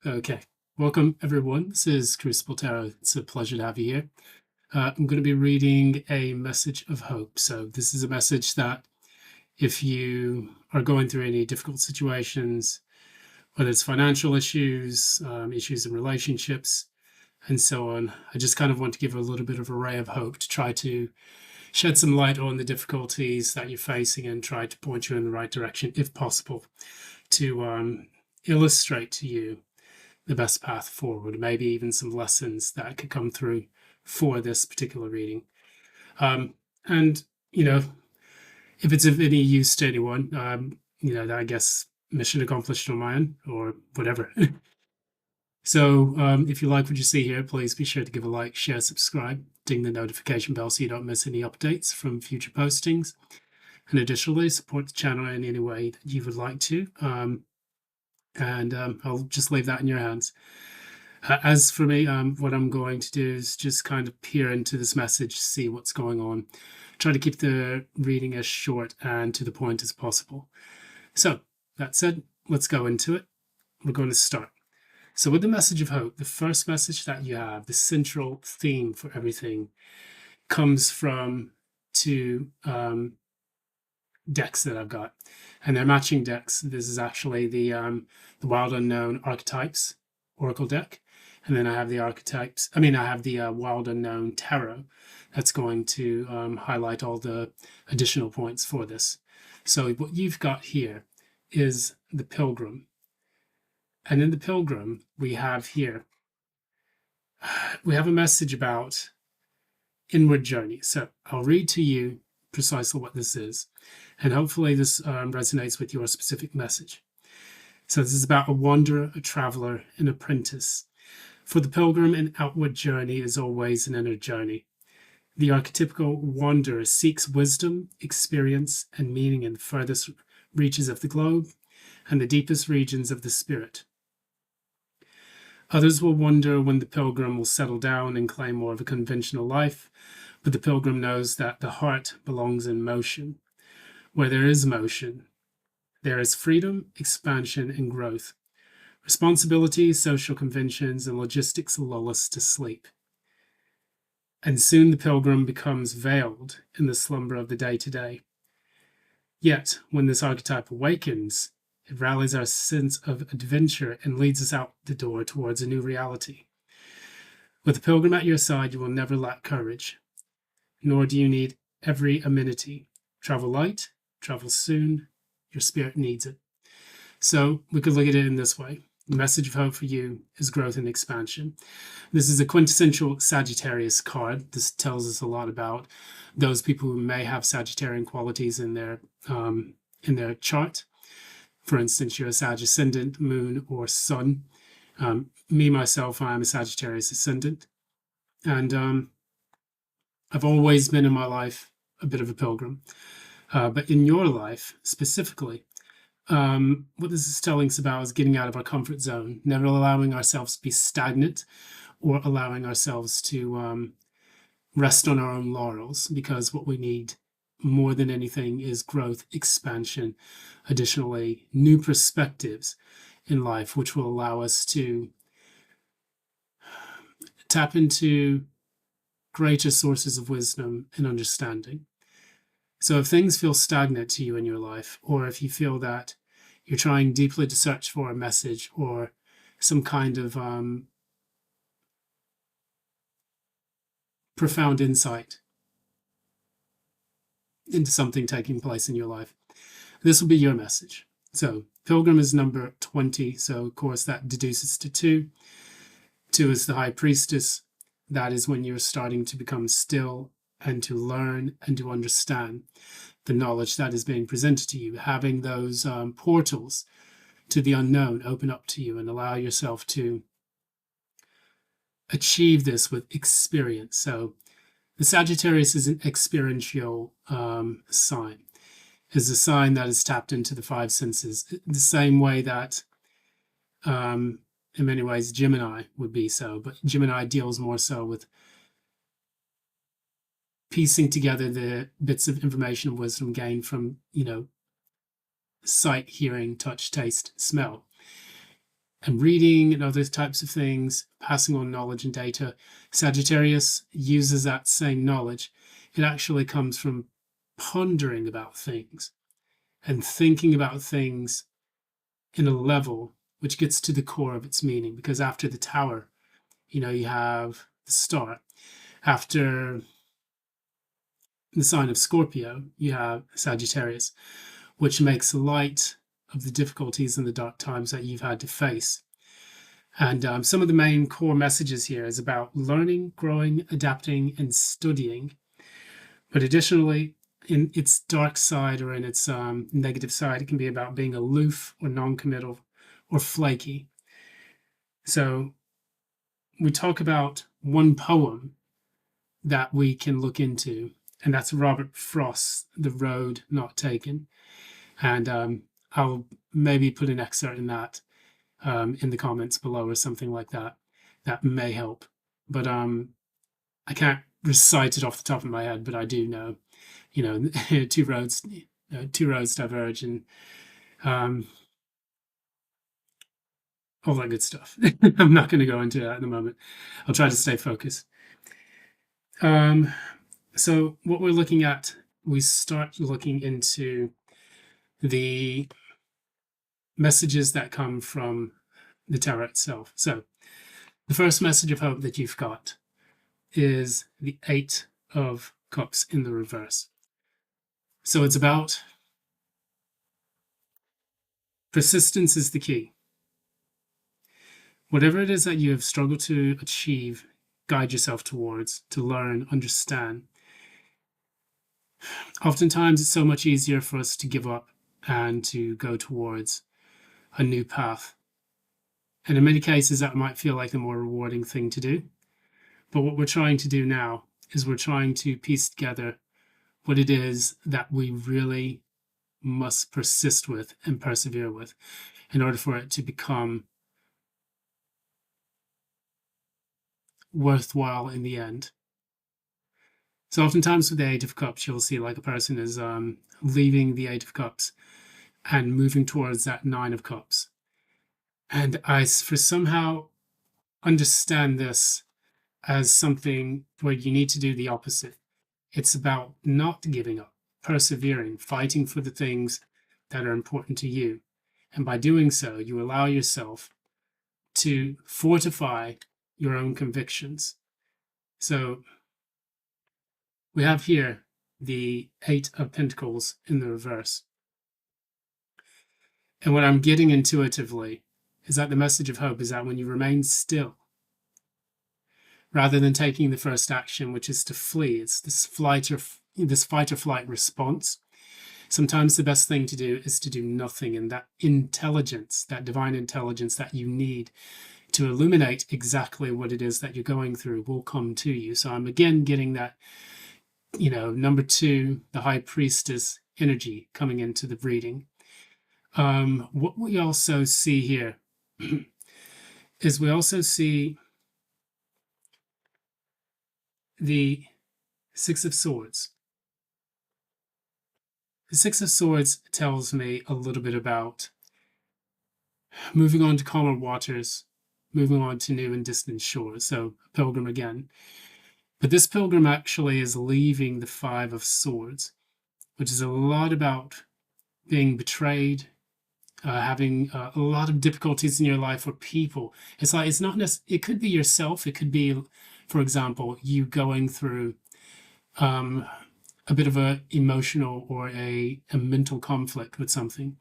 Okay, welcome everyone. This is Crucible Tarot. It's a pleasure to have you here. I'm going to be reading a message of hope. So this is a message that if you are going through any difficult situations, whether it's financial issues, issues in relationships, and so on, I just kind of want to give a little bit of a ray of hope to try to shed some light on the difficulties that you're facing and try to point you in the right direction, if possible, to illustrate to you the best path forward, maybe even some lessons that could come through for this particular reading. And, you know, if it's of any use to anyone, I guess mission accomplished on my own or whatever. So if you like what you see here, please be sure to give a like, share, subscribe, ding the notification bell so you don't miss any updates from future postings. And additionally, support the channel in any way that you would like to. I'll just leave that in your hands. As for me, what I'm going to do is just kind of peer into this message, see what's going on, try to keep the reading as short and to the point as possible. So that said, let's go into it. We're going to start. So with the message of hope, the first message that you have, the central theme for everything, comes from two decks that I've got, and they're matching decks. This is actually the Wild Unknown Archetypes Oracle deck. And then I have the Wild Unknown Tarot that's going to highlight all the additional points for this. So what you've got here is the Pilgrim. And in the Pilgrim, we have a message about inward journey. So I'll read to you precisely what this is. And hopefully this resonates with your specific message. So this is about a wanderer, a traveler, an apprentice. For the pilgrim, an outward journey is always an inner journey. The archetypical wanderer seeks wisdom, experience, and meaning in the furthest reaches of the globe and the deepest regions of the spirit. Others will wonder when the pilgrim will settle down and claim more of a conventional life, but the pilgrim knows that the heart belongs in motion. Where there is motion, there is freedom, expansion, and growth. Responsibility, social conventions, and logistics lull us to sleep. And soon the pilgrim becomes veiled in the slumber of the day-to-day. Yet, when this archetype awakens, it rallies our sense of adventure and leads us out the door towards a new reality. With the pilgrim at your side, you will never lack courage, nor do you need every amenity. Travel light, travel soon, your spirit needs it. So we could look at it in this way. The message of hope for you is growth and expansion. This is a quintessential Sagittarius card. This tells us a lot about those people who may have Sagittarian qualities in their chart. For instance, you're a Sag ascendant, moon, or sun. Me, myself, I am a Sagittarius ascendant. And I've always been in my life a bit of a pilgrim. But in your life, specifically, what this is telling us about is getting out of our comfort zone, never allowing ourselves to be stagnant or allowing ourselves to rest on our own laurels, because what we need more than anything is growth, expansion, additionally, new perspectives in life, which will allow us to tap into greater sources of wisdom and understanding. So if things feel stagnant to you in your life, or if you feel that you're trying deeply to search for a message or some kind of profound insight into something taking place in your life, this will be your message. So Pilgrim is number 20. So of course that deduces to 2. 2 is the High Priestess. That is when you're starting to become still and to learn and to understand the knowledge that is being presented to you, having those portals to the unknown open up to you and allow yourself to achieve this with experience. So the Sagittarius is an experiential sign. Is a sign that is tapped into the 5 senses, the same way that in many ways Gemini would be so, but Gemini deals more so with piecing together the bits of information and wisdom gained from, sight, hearing, touch, taste, smell. and reading and other types of things, passing on knowledge and data. Sagittarius uses that same knowledge. It actually comes from pondering about things and thinking about things in a level which gets to the core of its meaning. Because after the Tower, you have the Star. After the sign of Scorpio, you have Sagittarius, which makes light of the difficulties and the dark times that you've had to face. And some of the main core messages here is about learning, growing, adapting, and studying. But additionally, in its dark side or in its negative side, it can be about being aloof or non-committal or flaky. So we talk about one poem that we can look into, and that's Robert Frost's The Road Not Taken. And I'll maybe put an excerpt in that in the comments below or something like that. That may help. But I can't recite it off the top of my head, but I do know, two roads diverge, and all that good stuff. I'm not going to go into that at the moment. I'll try to stay focused. So what we're looking at, we start looking into the messages that come from the tarot itself. So the first message of hope that you've got is the Eight of Cups in the reverse. So it's about persistence is the key. Whatever it is that you have struggled to achieve, guide yourself towards, to learn, understand. Oftentimes it's so much easier for us to give up and to go towards a new path. And in many cases, that might feel like the more rewarding thing to do. But what we're trying to do now is we're trying to piece together what it is that we really must persist with and persevere with in order for it to become worthwhile in the end. So oftentimes with the Eight of Cups, you'll see like a person is leaving the Eight of Cups and moving towards that Nine of Cups. And I, for somehow, understand this as something where you need to do the opposite. It's about not giving up, persevering, fighting for the things that are important to you. And by doing so, you allow yourself to fortify your own convictions. So we have here the Eight of Pentacles in the reverse. And what I'm getting intuitively is that the message of hope is that when you remain still, rather than taking the first action, which is to flee, it's this fight or flight response. Sometimes the best thing to do is to do nothing, and that intelligence, that divine intelligence that you need to illuminate exactly what it is that you're going through will come to you. So I'm again getting that, number 2, the High Priestess energy coming into the reading. What we also see here is we also see the Six of Swords. The Six of Swords tells me a little bit about moving on to calmer waters, moving on to new and distant shores. So pilgrim again. But this pilgrim actually is leaving the Five of Swords, which is a lot about being betrayed, having a lot of difficulties in your life or people. It's like, it's not necessarily, it could be yourself. It could be, for example, you going through a bit of a emotional or a mental conflict with something.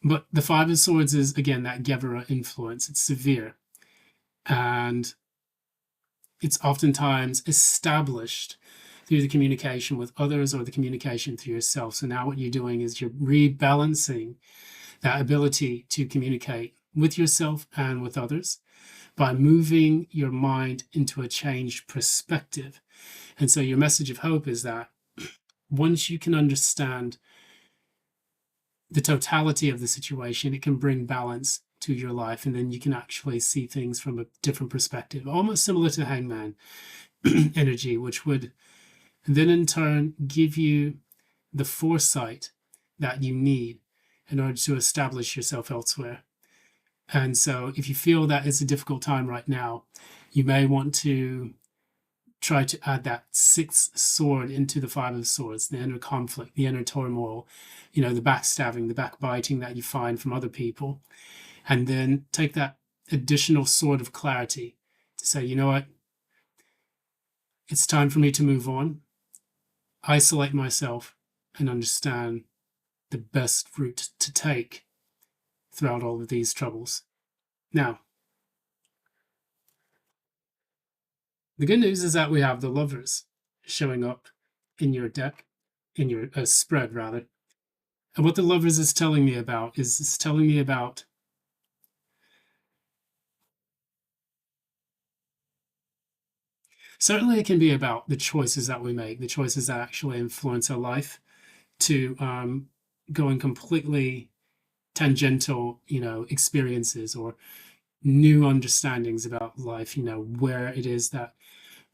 But the Five of Swords is, again, that GEVURAH influence. It's severe. And it's oftentimes established through the communication with others or the communication through yourself. So now what you're doing is you're rebalancing that ability to communicate with yourself and with others by moving your mind into a changed perspective. And so your message of hope is that once you can understand the totality of the situation, it can bring balance to your life, and then you can actually see things from a different perspective, almost similar to Hangman energy, which would then in turn give you the foresight that you need in order to establish yourself elsewhere. And so if you feel that it's a difficult time right now, you may want to try to add that sixth sword into the five of swords, the inner conflict, the inner turmoil, the backstabbing, the backbiting that you find from other people. And then take that additional sword of clarity to say, you know what? It's time for me to move on, isolate myself, and understand the best route to take throughout all of these troubles. Now, the good news is that we have the lovers showing up in your deck, in your spread rather. And what the lovers is telling me about is it's telling me about certainly it can be about the choices that we make, the choices that actually influence our life to going completely tangential, experiences or new understandings about life, where it is that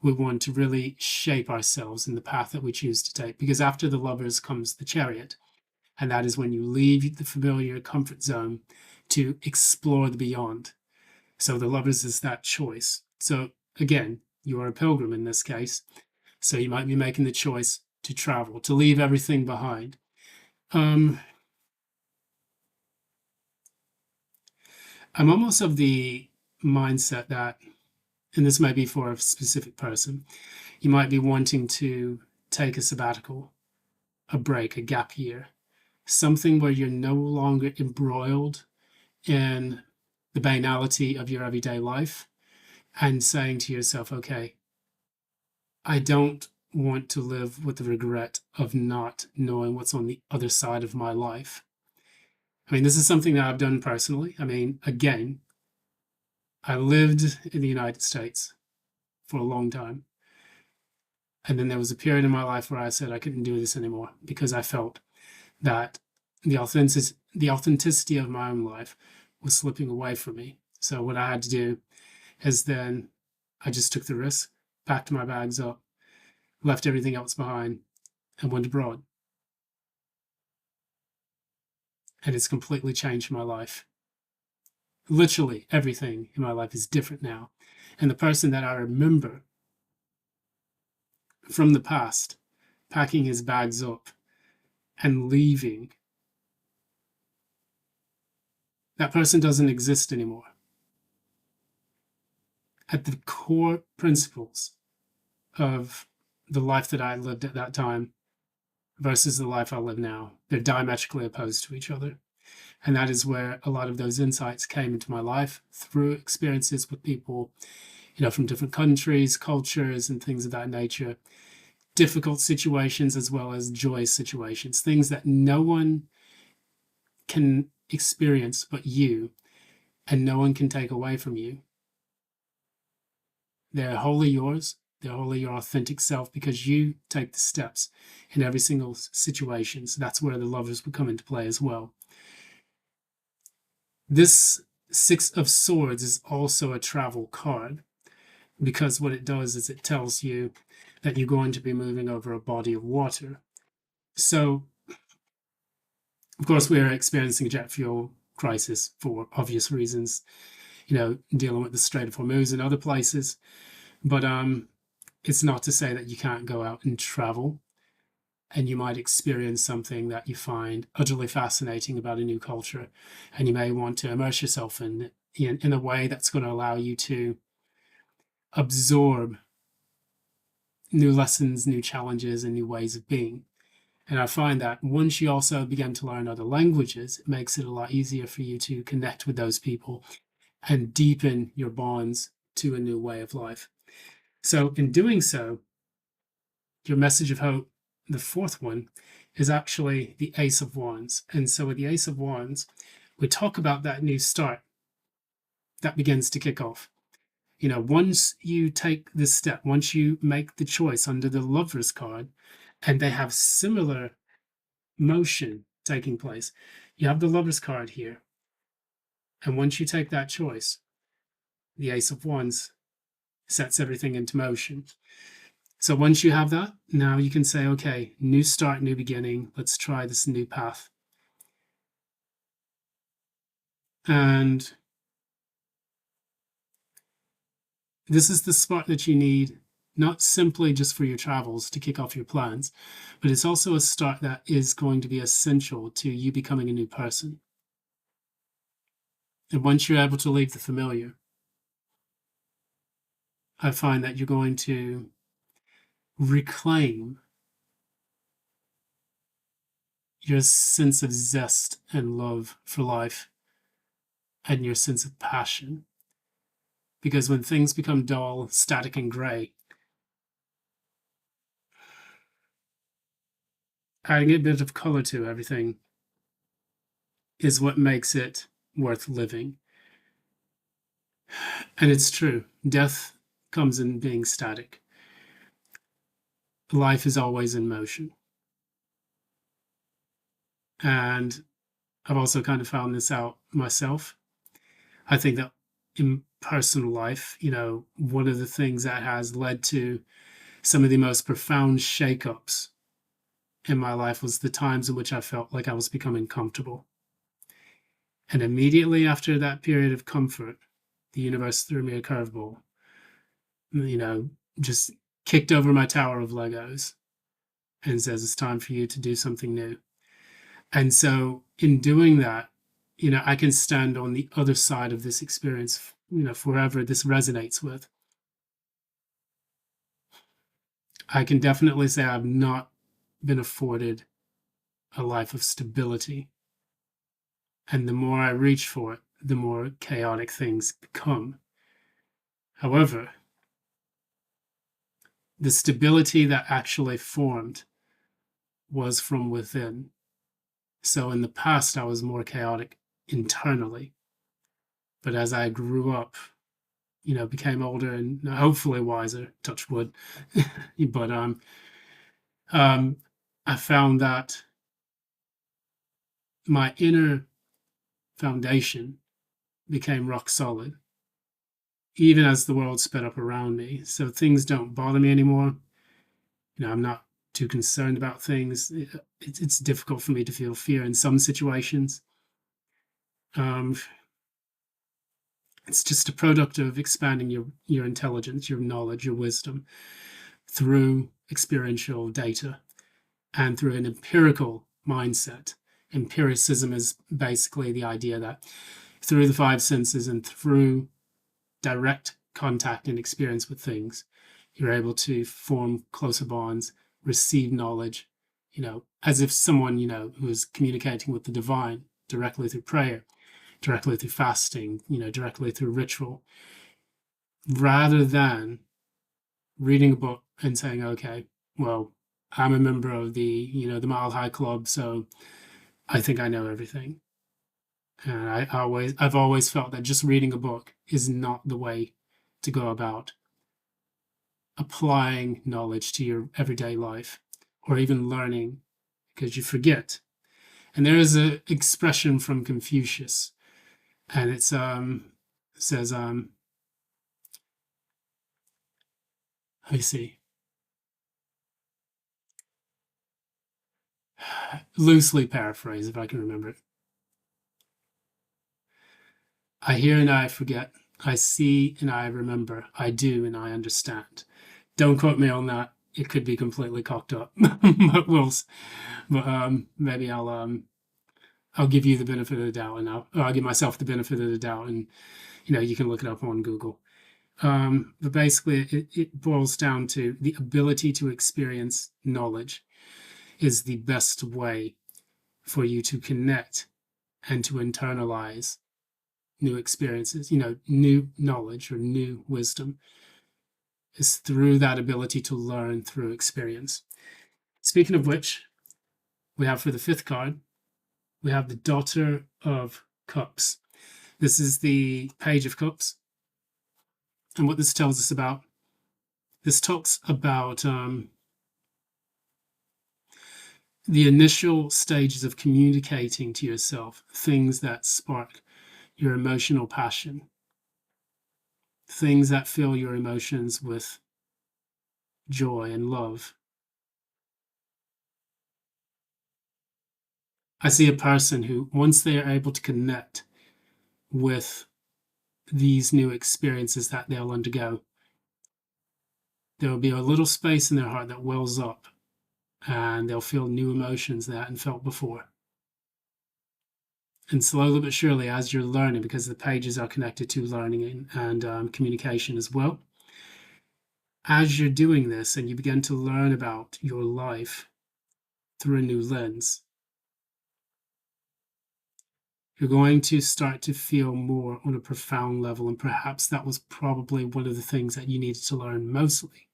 we want to really shape ourselves in the path that we choose to take. Because after the lovers comes the chariot, and that is when you leave the familiar comfort zone to explore the beyond. So the lovers is that choice. So again, you are a pilgrim in this case. So you might be making the choice to travel, to leave everything behind. I'm almost of the mindset that, and this might be for a specific person, you might be wanting to take a sabbatical, a break, a gap year, something where you're no longer embroiled in the banality of your everyday life and saying to yourself, okay, I don't want to live with the regret of not knowing what's on the other side of my life. I mean, this is something that I've done personally. I mean, again, I lived in the United States for a long time. And then there was a period in my life where I said I couldn't do this anymore because I felt that the authenticity of my own life was slipping away from me. So what I had to do is then I just took the risk, packed my bags up, left everything else behind, and went abroad. And it's completely changed my life. Literally everything in my life is different now. And the person that I remember from the past, packing his bags up and leaving, that person doesn't exist anymore. At the core principles of the life that I lived at that time versus the life I live now, they're diametrically opposed to each other. And that is where a lot of those insights came into my life through experiences with people, from different countries, cultures, and things of that nature. Difficult situations as well as joyous situations, things that no one can experience but you, and no one can take away from you. They're wholly yours. They're wholly your authentic self because you take the steps in every single situation. So that's where the lovers would come into play as well. This Six of Swords is also a travel card because what it does is it tells you that you're going to be moving over a body of water. So, of course, we're experiencing a jet fuel crisis for obvious reasons, dealing with the Strait of Hormuz and other places. But it's not to say that you can't go out and travel and you might experience something that you find utterly fascinating about a new culture. And you may want to immerse yourself in a way that's going to allow you to absorb new lessons, new challenges, and new ways of being. And I find that once you also begin to learn other languages, it makes it a lot easier for you to connect with those people and deepen your bonds to a new way of life. So in doing so, your message of hope, the fourth one, is actually the Ace of Wands. And so with the Ace of Wands, we talk about that new start that begins to kick off. Once you take this step, once you make the choice under the Lover's card, and they have similar motion taking place, you have the Lover's card here. And once you take that choice, the Ace of Wands sets everything into motion. So once you have that, now you can say, okay, new start, new beginning. Let's try this new path. And This is the spark that you need, not simply just for your travels to kick off your plans, but it's also a start that is going to be essential to you becoming a new person. And once you're able to leave the familiar, I find that you're going to reclaim your sense of zest and love for life and your sense of passion. Because when things become dull, static, and gray, adding a bit of color to everything is what makes it worth living. And it's true. Death comes in being static. Life is always in motion. And I've also kind of found this out myself. I think that in personal life, one of the things that has led to some of the most profound shakeups in my life was the times in which I felt like I was becoming comfortable. And immediately after that period of comfort, the universe threw me a curveball, just kicked over my tower of Legos and says, it's time for you to do something new. And so in doing that, I can stand on the other side of this experience, forever this resonates with. I can definitely say I've not been afforded a life of stability. And the more I reach for it, the more chaotic things become. However, the stability that actually formed was from within. So in the past, I was more chaotic internally. But as I grew up, became older and hopefully wiser, touch wood. But I found that my inner foundation became rock solid, even as the world sped up around me. So things don't bother me anymore. I'm not too concerned about things. It's difficult for me to feel fear in some situations. It's just a product of expanding your intelligence, your knowledge, your wisdom through experiential data and through an empirical mindset. Empiricism is basically the idea that through the five senses and through direct contact and experience with things, you're able to form closer bonds, receive knowledge, as if someone, who is communicating with the divine directly through prayer, directly through fasting, directly through ritual, rather than reading a book and saying, okay, well, I'm a member of the Mile High Club, so I think I know everything. And I've always felt that just reading a book is not the way to go about applying knowledge to your everyday life or even learning, because you forget. And there is an expression from Confucius, and it says, let me see, loosely paraphrase if I can remember it. I hear and I forget. I see and I remember. I do and I understand. Don't quote me on that. It could be completely cocked up. but maybe I'll give you the benefit of the doubt, and I'll give myself the benefit of the doubt, and you can look it up on Google. But basically, it boils down to the ability to experience knowledge is the best way for you to connect and to internalize new experiences, new knowledge or new wisdom is through that ability to learn through experience. Speaking of which, we have for the fifth card, we have the Daughter of Cups. This is the Page of Cups. And what this tells us about, this talks about the initial stages of communicating to yourself, things that spark your emotional passion, things that fill your emotions with joy and love. I see a person who, once they are able to connect with these new experiences that they'll undergo, there will be a little space in their heart that wells up, and they'll feel new emotions that hadn't felt before. And slowly but surely, as you're learning, because the pages are connected to learning and communication as well, as you're doing this and you begin to learn about your life through a new lens, you're going to start to feel more on a profound level. And perhaps that was probably one of the things that you needed to learn mostly,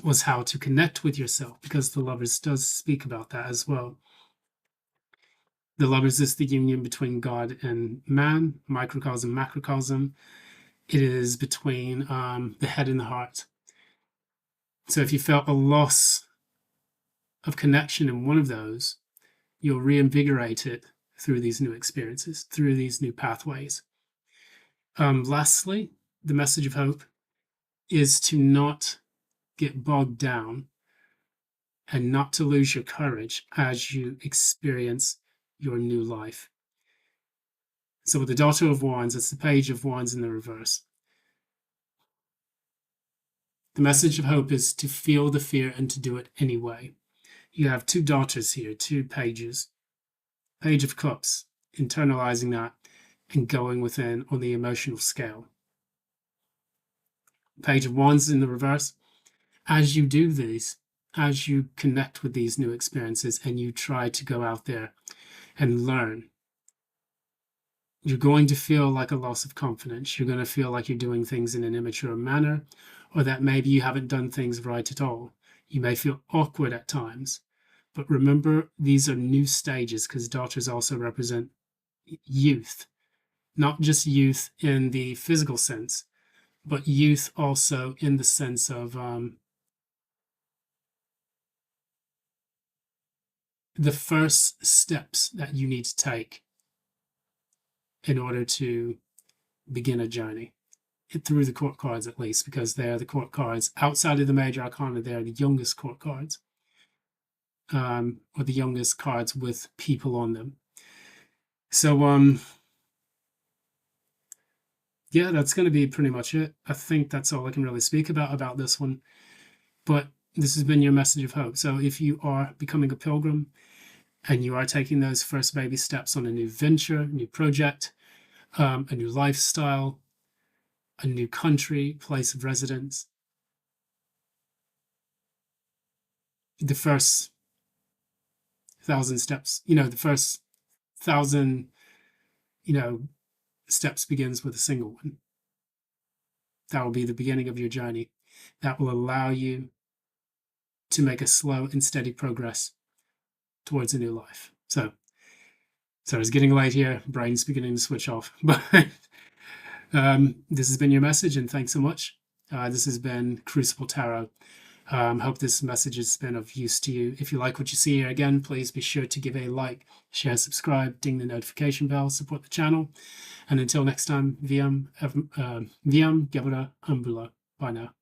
was how to connect with yourself, because the Lovers does speak about that as well. The Lovers is the union between God and man, microcosm, macrocosm. It is between the head and the heart. So if you felt a loss of connection in one of those, you'll reinvigorate it through these new experiences, through these new pathways. Lastly, the message of hope is to not get bogged down and not to lose your courage as you experience your new life. So with the Daughter of Wands, it's the Page of Wands in the reverse. The message of hope is to feel the fear and to do it anyway. You have two daughters here, two pages. Page of Cups, internalizing that and going within on the emotional scale. Page of Wands in the reverse. As you do these, as you connect with these new experiences and you try to go out there and learn, you're going to feel like a loss of confidence. You're going to feel like you're doing things in an immature manner, or that maybe you haven't done things right at all. You may feel awkward at times. But remember, these are new stages, because daughters also represent youth. Not just youth in the physical sense, but youth also in the sense of the first steps that you need to take in order to begin a journey, through the court cards at least, because they're the court cards outside of the major arcana. They're the youngest court cards, or the youngest cards with people on them. So yeah, that's going to be pretty much it. I think that's all I can really speak about this one. But this has been your message of hope. So if you are becoming a pilgrim and you are taking those first baby steps on a new venture, new project, a new lifestyle, a new country, place of residence, the first 1,000 steps, the first 1,000, steps begins with a single one. That will be the beginning of your journey. That will allow you to make a slow and steady progress towards a new life. So it's getting late here. Brain's beginning to switch off. But this has been your message, and thanks so much. This has been Crucible Tarot. Hope this message has been of use to you. If you like what you see here, again, please be sure to give a like, share, subscribe, ding the notification bell, support the channel. And until next time, VIAM, GEVURAH, AMBULO. Bye now.